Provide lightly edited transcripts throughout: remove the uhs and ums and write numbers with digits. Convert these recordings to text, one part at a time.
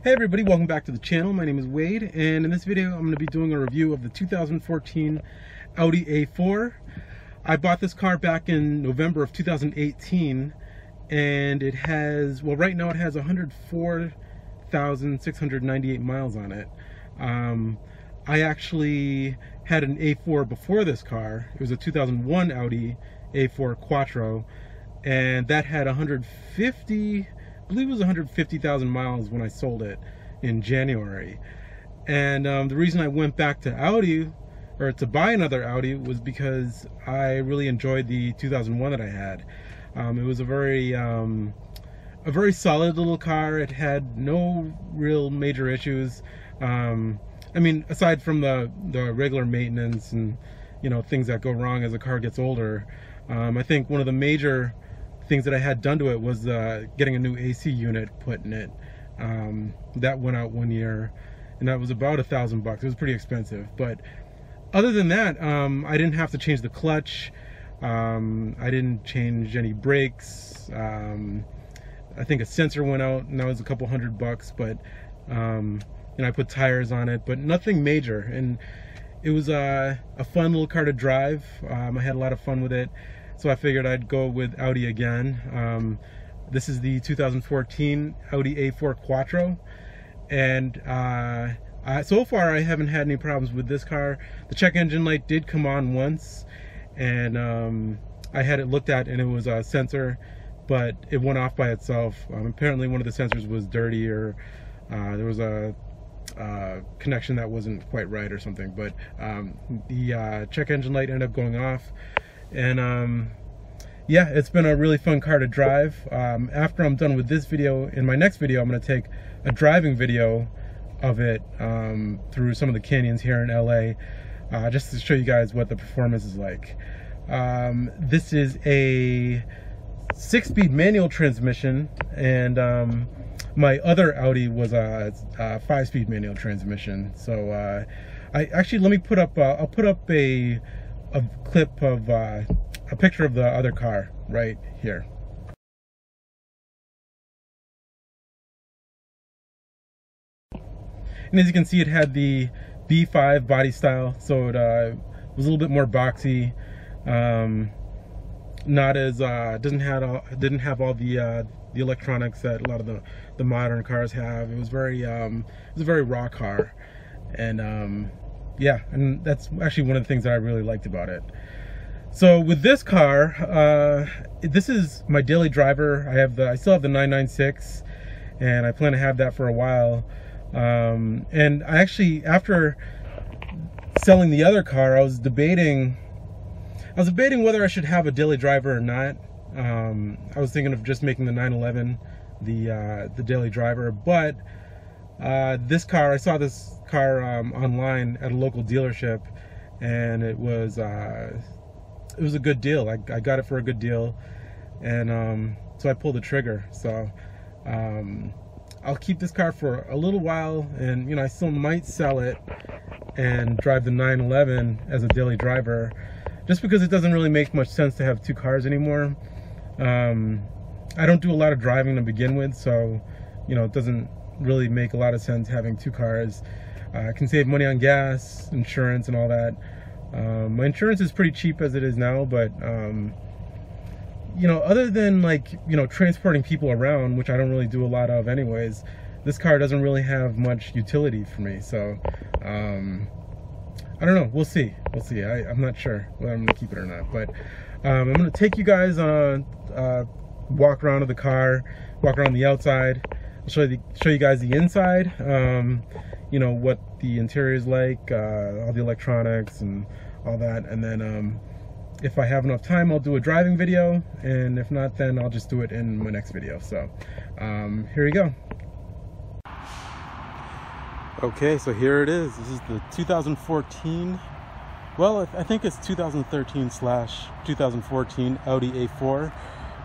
Hey everybody, welcome back to the channel. My name is Wade, and in this video I'm going to be doing a review of the 2014 Audi A4. I bought this car back in November of 2018, and it has, well, right now it has 104,698 miles on it. I actually had an A4 before this car. It was a 2001 Audi A4 Quattro, and that had 150, I believe it was 150,000 miles when I sold it in January. And the reason I went back to Audi, or to buy another Audi, was because I really enjoyed the 2001 that I had. It was a very solid little car. It had no real major issues. I mean, aside from the regular maintenance and, you know, things that go wrong as a car gets older. I think one of the major things that I had done to it was getting a new AC unit put in it. That went out one year, and that was about $1,000. It was pretty expensive, but other than that, I didn't have to change the clutch. I didn't change any brakes. I think a sensor went out, and that was a couple $100, but and I put tires on it, but nothing major. And it was a fun little car to drive. I had a lot of fun with it, so I figured I'd go with Audi again. This is the 2014 Audi A4 Quattro, and so far I haven't had any problems with this car. The check engine light did come on once, and I had it looked at, and it was a sensor, but it went off by itself. Apparently one of the sensors was dirty, or there was a connection that wasn't quite right or something, but the check engine light ended up going off. And yeah, it's been a really fun car to drive. After I'm done with this video, in my next video I'm going to take a driving video of it through some of the canyons here in LA, just to show you guys what the performance is like. This is a 6-speed manual transmission, and my other Audi was a 5-speed manual transmission. So let me put up, I'll put up a clip of a picture of the other car right here. And as you can see, it had the B5 body style, so it was a little bit more boxy. Not as didn't have all the electronics that a lot of the modern cars have. It was a very raw car, and yeah, and that's actually one of the things that I really liked about it. So with this car, this is my daily driver. I still have the 996, and I plan to have that for a while. And I actually, after selling the other car, I was debating whether I should have a daily driver or not. I was thinking of just making the 911 the daily driver, but this car, I saw this car online at a local dealership, and it was a good deal. I got it for a good deal, and so I pulled the trigger. So I'll keep this car for a little while, and you know, I still might sell it and drive the 911 as a daily driver, just because it doesn't really make much sense to have two cars anymore. I don't do a lot of driving to begin with, so you know, it doesn't really make a lot of sense having two cars. I can save money on gas, insurance, and all that. My insurance is pretty cheap as it is now, but you know, other than, like, you know, transporting people around, which I don't really do a lot of anyways, this car doesn't really have much utility for me. So I don't know, we'll see. I'm not sure whether I'm gonna keep it or not, but I'm gonna take you guys on walk around of the car, walk around the outside. I'll show you guys the inside, you know, what the interior is like, all the electronics and all that, and then if I have enough time, I'll do a driving video, and if not, then I'll just do it in my next video. So here we go. Okay, so here it is. This is the 2014, well, I think it's 2013/2014 Audi A4.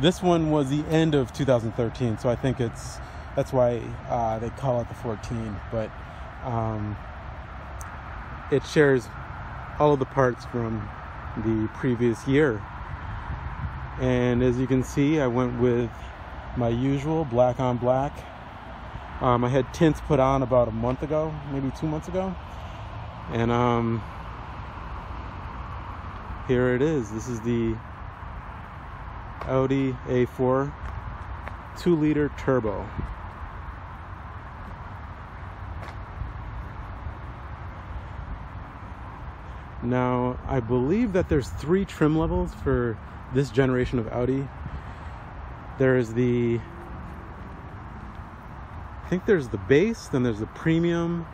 This one was the end of 2013, so I think that's why they call it the 14, but it shares all of the parts from the previous year. And as you can see, I went with my usual black on black I had tints put on about a month ago, maybe 2 months ago, and here it is. This is the Audi A4 2-liter turbo. Now, I believe that there's 3 trim levels for this generation of Audi. There's I think there's the base, then there's the premium,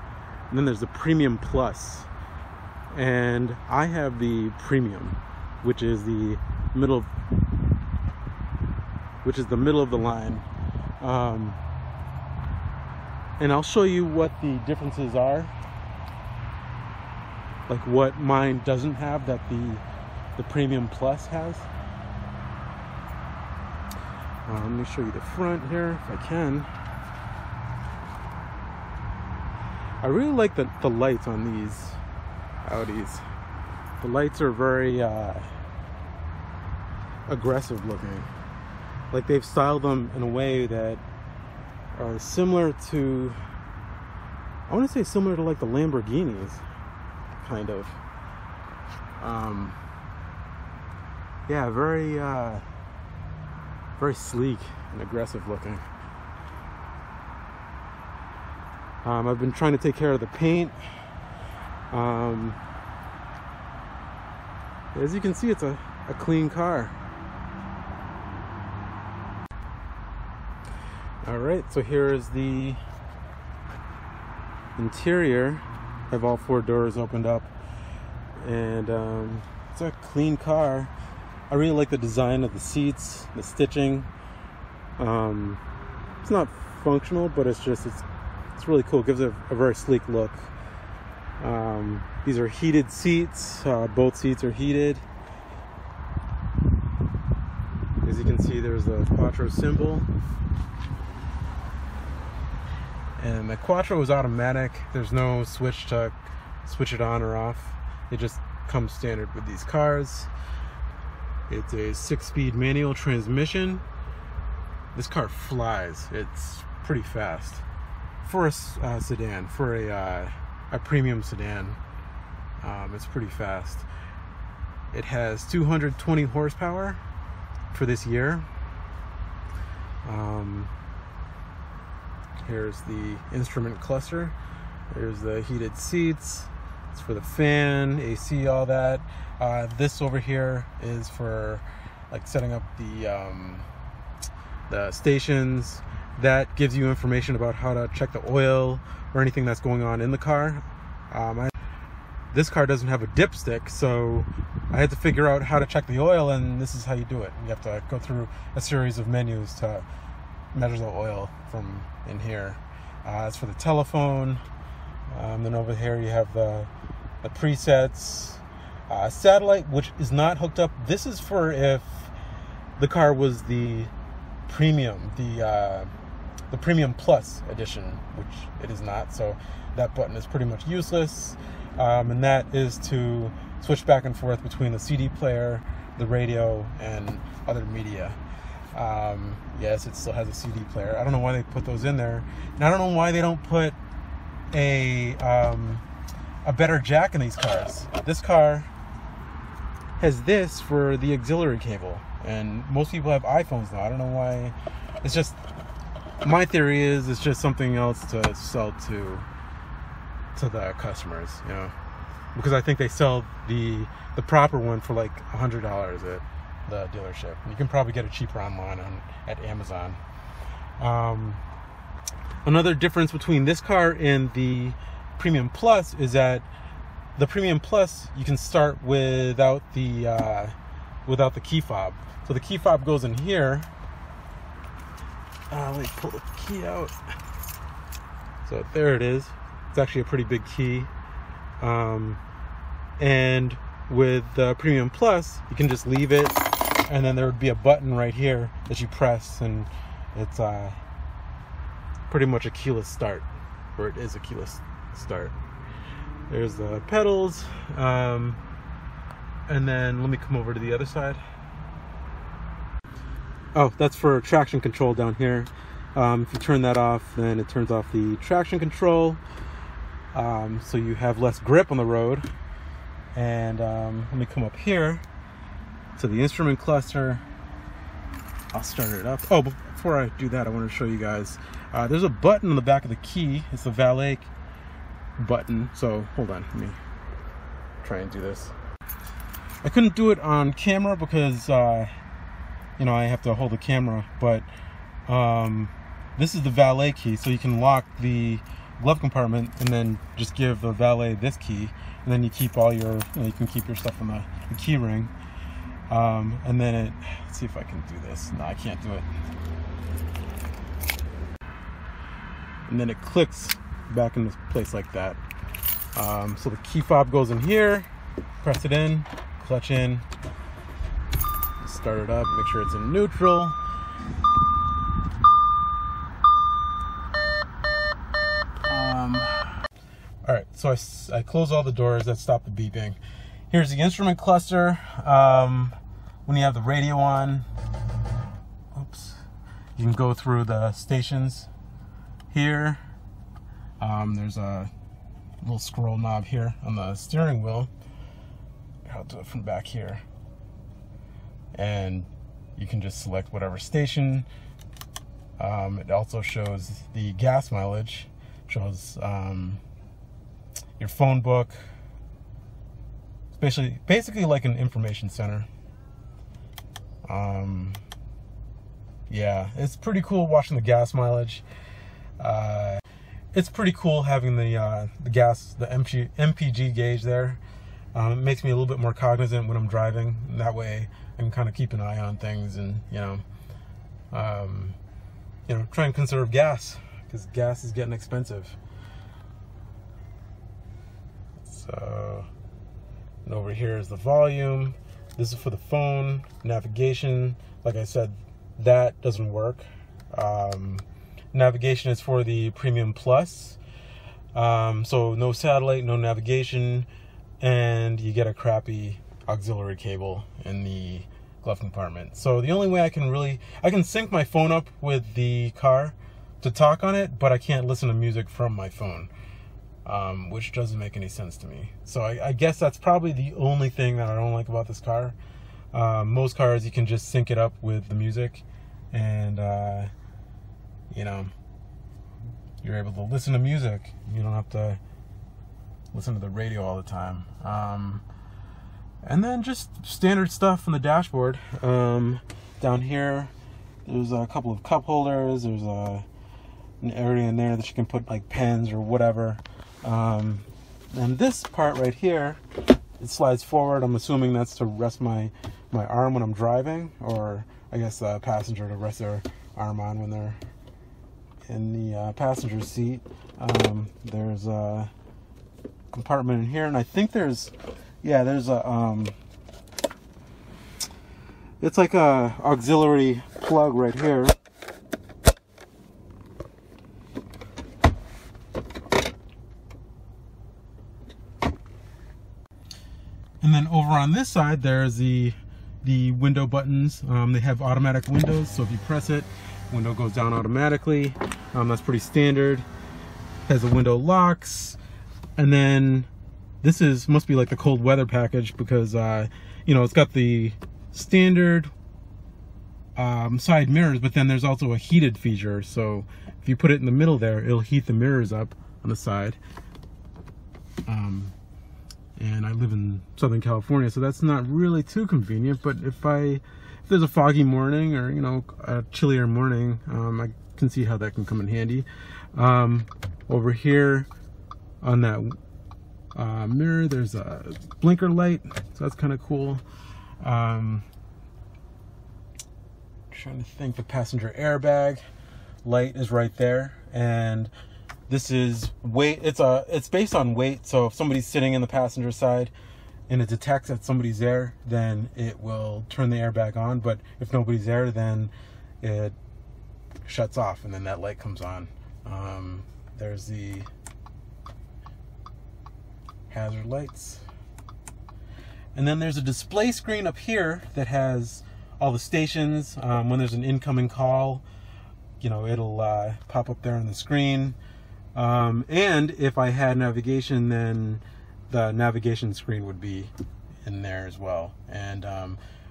and then there's the premium plus. And I have the premium, which is the middle of the line. And I'll show you what the differences are. Like what mine doesn't have that the Premium Plus has. Let me show you the front here if I can. I really like the lights on these Audis. The lights are very aggressive looking. Like they've styled them in a way that are similar to, I want to say similar to like the Lamborghinis. Kind of. Yeah, very sleek and aggressive looking. I've been trying to take care of the paint. As you can see, it's a clean car. Alright, so here is the interior. Have all 4 doors opened up, and it's a clean car. I really like the design of the seats, the stitching. It's not functional, but it's really cool. It gives it a very sleek look. These are heated seats. Both seats are heated. As you can see, there's the Quattro symbol. And the Quattro is automatic. There's no switch to switch it on or off. It just comes standard with these cars. It's a 6-speed manual transmission. This car flies. It's pretty fast for a sedan, for a premium sedan. It's pretty fast. It has 220 horsepower for this year. Here's the instrument cluster. There's the heated seats. It's for the fan, AC, all that. This over here is for like setting up the stations. That gives you information about how to check the oil or anything that's going on in the car. This car doesn't have a dipstick, so I had to figure out how to check the oil, and this is how you do it. You have to go through a series of menus to measure the oil from in here. It's for the telephone. Then over here you have the presets. Satellite, which is not hooked up. This is for if the car was the premium, the Premium Plus edition, which it is not. So that button is pretty much useless. And that is to switch back and forth between the CD player, the radio, and other media. Yes, it still has a CD player. I don't know why they put those in there, and I don't know why they don't put a better jack in these cars. This car has this for the auxiliary cable, and most people have iPhones now. I don't know why. It's just, my theory is it's just something else to sell to the customers, you know, because I think they sell the proper one for like $100 at the dealership. You can probably get it cheaper online at Amazon. Another difference between this car and the Premium Plus is that the Premium Plus you can start without the key fob. So the key fob goes in here. Let me pull the key out. So there it is. It's actually a pretty big key. And with the Premium Plus, you can just leave it, and then there would be a button right here that you press, and it's pretty much a keyless start, or it is a keyless start. There's the pedals, and then let me come over to the other side. Oh, that's for traction control down here. If you turn that off, then it turns off the traction control, so you have less grip on the road. And let me come up here to the instrument cluster. I'll start it up. Oh, before I do that, I want to show you guys. There's a button on the back of the key. It's the valet button. So hold on, let me try and do this. I couldn't do it on camera because you know, I have to hold the camera, but this is the valet key, so you can lock the glove compartment and then just give the valet this key, and then you keep all your, you know, you can keep your stuff on the key ring. And then let's see if I can do this. No, I can't do it. And then it clicks back into place like that. So the key fob goes in here, press it in, clutch in, start it up, make sure it's in neutral. All right, so I close all the doors that stop the beeping. Here's the instrument cluster. When you have the radio on, oops, you can go through the stations here. There's a little scroll knob here on the steering wheel. I'll do it from back here. And you can just select whatever station. It also shows the gas mileage, shows your phone book. It's basically like an information center. Yeah, it's pretty cool watching the gas mileage. It's pretty cool having the MPG gauge there. It makes me a little bit more cognizant when I'm driving. That way I can kind of keep an eye on things and, you know, try and conserve gas, because gas is getting expensive. So, and over here is the volume. This is for the phone. Navigation, like I said, that doesn't work. Navigation is for the Premium Plus. So no satellite, no navigation, and you get a crappy auxiliary cable in the glove compartment. So the only way I can sync my phone up with the car to talk on it, but I can't listen to music from my phone, which doesn't make any sense to me. So I guess that's probably the only thing that I don't like about this car. Most cars, you can just sync it up with the music, and you know, you're able to listen to music. You don't have to listen to the radio all the time. And then just standard stuff on the dashboard. Down here, there's a couple of cup holders. There's an area in there that you can put like pens or whatever. And this part right here, it slides forward. I'm assuming that's to rest my arm when I'm driving, or I guess the passenger to rest their arm on when they're in the passenger seat. There's a compartment in here, and I think there's a it's like a auxiliary plug right here. And then over on this side, there's the window buttons. They have automatic windows, so if you press it, window goes down automatically. That's pretty standard. Has the window locks, and then this must be like the cold weather package, because you know, it's got the standard side mirrors, but then there's also a heated feature. So if you put it in the middle there, it'll heat the mirrors up on the side. And I live in Southern California, so that's not really too convenient. But if there's a foggy morning, or, you know, a chillier morning, I can see how that can come in handy. Over here on that mirror, there's a blinker light, so that's kind of cool. Trying to think, the passenger airbag light is right there, and this is weight. It's based on weight, so if somebody's sitting in the passenger side and it detects that somebody's there, then it will turn the airbag on. But if nobody's there, then it shuts off, and then that light comes on. There's the hazard lights, and then there's a display screen up here that has all the stations. When there's an incoming call, you know, it'll pop up there on the screen. And if I had navigation, then the navigation screen would be in there as well. And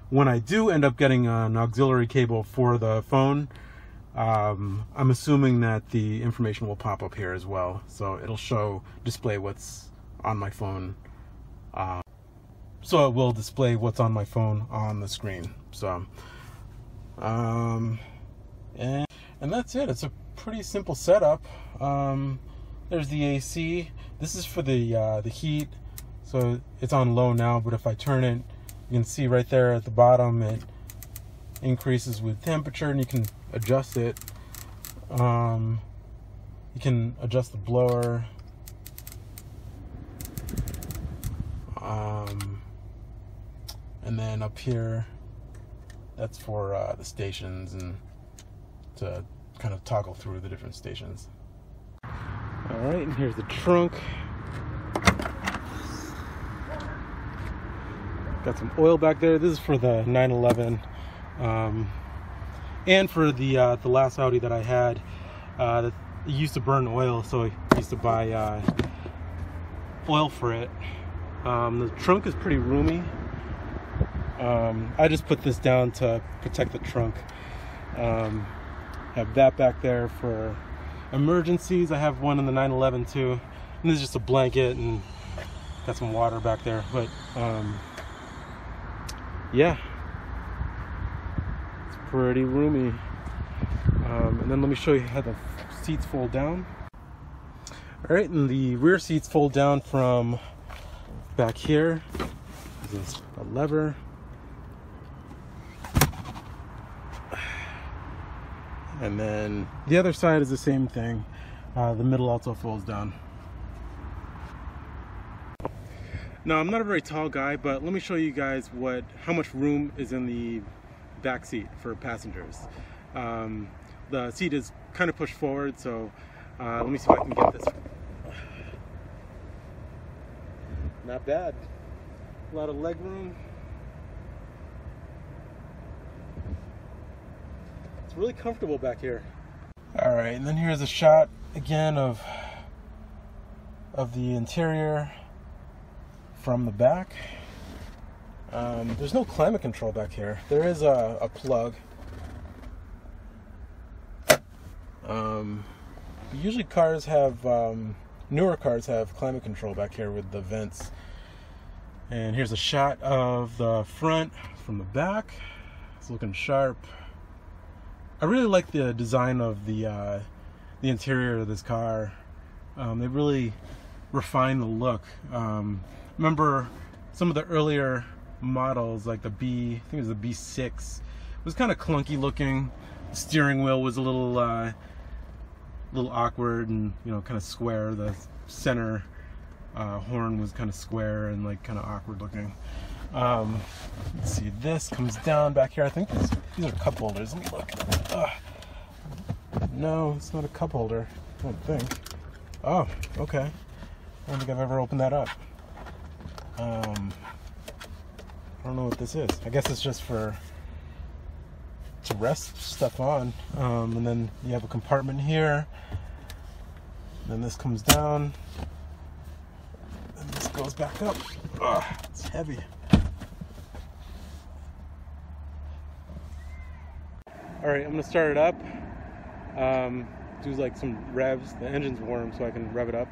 when I do end up getting an auxiliary cable for the phone, I'm assuming that the information will pop up here as well. So it'll display what's on my phone. So it will display what's on my phone on the screen. So, and that's it. It's a pretty simple setup. There's the AC. This is for the heat. So it's on low now, but if I turn it, you can see right there at the bottom, it increases with temperature, and you can adjust it. You can adjust the blower. And then up here, that's for the stations, and to kind of toggle through the different stations. All right, and here's the trunk. Got some oil back there. This is for the 911, and for the last Audi that I had. That it used to burn oil, so I used to buy oil for it. The trunk is pretty roomy. I just put this down to protect the trunk. Have that back there for emergencies. I have one in the 911 too. And this is just a blanket, and got some water back there. But yeah, it's pretty roomy. And then let me show you how the seats fold down. All right, and the rear seats fold down from back here. There's a lever. And then the other side is the same thing. The middle also folds down. Now, I'm not a very tall guy, but let me show you guys how much room is in the back seat for passengers. The seat is kind of pushed forward, so let me see if I can get this. Not bad. A lot of leg room. It's really comfortable back here. All right, and then here's a shot again of the interior from the back. There's no climate control back here. There is a plug. Usually cars have, newer cars have climate control back here with the vents. And here's a shot of the front from the back. It's looking sharp. I really like the design of the interior of this car. They really refined the look. Remember some of the earlier models, like I think it was the B6, it was kind of clunky looking. The steering wheel was a little awkward and, you know, kind of square. The center horn was kind of square and like kind of awkward looking. Let's see, this comes down back here. I think these are cup holders. Let me look. No, it's not a cup holder, I don't think. Oh, okay. I don't think I've ever opened that up. I don't know what this is. I guess it's just to rest stuff on. And then you have a compartment here. Then this comes down. And this goes back up. It's heavy. All right, I'm gonna start it up. Do like some revs. The engine's warm, so I can rev it up.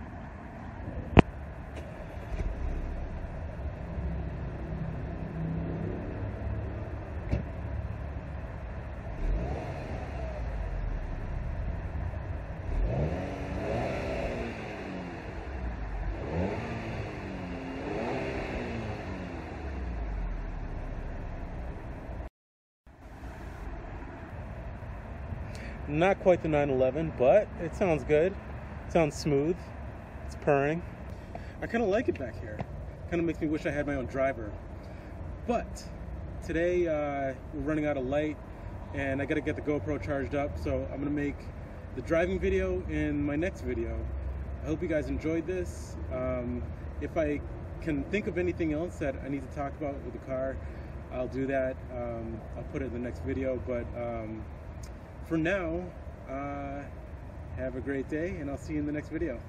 Not quite the 911, but it sounds good. It sounds smooth. It's purring. I kind of like it back here. Kind of makes me wish I had my own driver. But today we're running out of light, and I got to get the GoPro charged up. So I'm gonna make the driving video in my next video. I hope you guys enjoyed this. If I can think of anything else that I need to talk about with the car, I'll do that. I'll put it in the next video. But for now, Have a great day, and I'll see you in the next video.